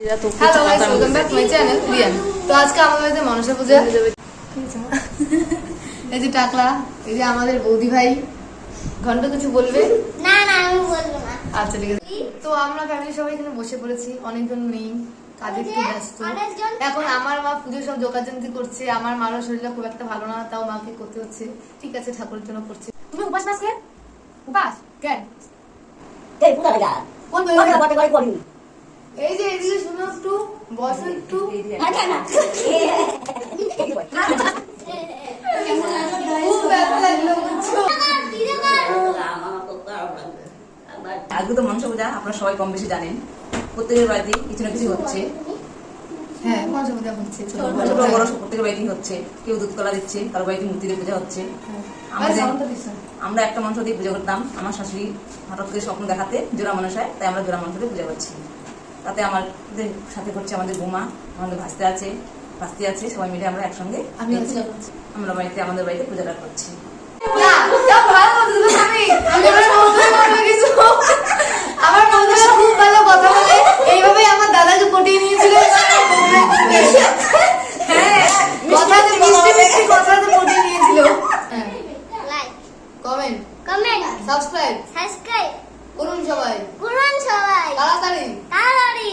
Hello guys, welcome back to my channel Riyan. তো আজকে আমাদের বাড়িতে মনসা পূজা। এই যে টাকলা, এই যে আমাদের বৌদি ভাই। ঘন্টা কিছু বলবে? না না আমি বলবো না। আচ্ছা ঠিক আছে। তো আমরা ফ্যামিলি সবাই এখানে বসে পড়েছি, অনেকজন নেই, কাজে একটু ব্যস্ত। এখন আমার মা পুজো সব জোগাড়যন্ত্র করছে। আমার মারও শরীরটা খুব একটা ভালো না, তাও মাকে করতে হচ্ছে। ঠিক আছে, ঠাকুরের জন্য করছে। তুমি উপাস না আজকে? উপাস কেন? এই পুরা লাগা কোন কোন বটে কই করি এই যে এদিকে শুনো, একটু বসো একটু। আচ্ছা না খুব ব্যথা লাগলো বুঝছো? আজকে তো মনসা পূজা, আপনারা সবাই কম বেশি জানেন। প্রত্যেকের বাড়িতে কিছু না কিছু হচ্ছে। হ্যাঁ, মনসা পূজা হচ্ছে, ছোট ছোট বড় প্রত্যেকের বাড়িতেই হচ্ছে। কেউ দুধ কলা দিচ্ছে, কারো বাড়িতে মূর্তি দিয়ে পূজা হচ্ছে। আমরা একটা মনসা দিয়ে পূজা করতাম। আমার শাশুড়ি হঠাৎ করে স্বপ্ন দেখাতে জোড়া মনসায়, তাই আমরা জোড়া মনসা দিয়ে পূজা করছি। তাতে আমাদের সাথে করছে আমাদের বৌমা, আমাদের ভাস্তে আছে, ভাস্তি আছে, সবাই মিলে আমরা একসঙ্গে আমরা আমাদের বাড়িতে পূজাটা করছি। আমার বন্ধুরা খুব ভালো কথা বলে, এইভাবেই আমার দাদাকে পটিয়ে নিয়েছিল। হ্যাঁ, কথাতে মিষ্টি মিষ্টি কথাতে পটিয়ে নিয়েছিল। Like, comment, comment, subscribe subscribe করুন সবাই করুন সবাই তাড়াতাড়ি। তাড়াতাড়ি।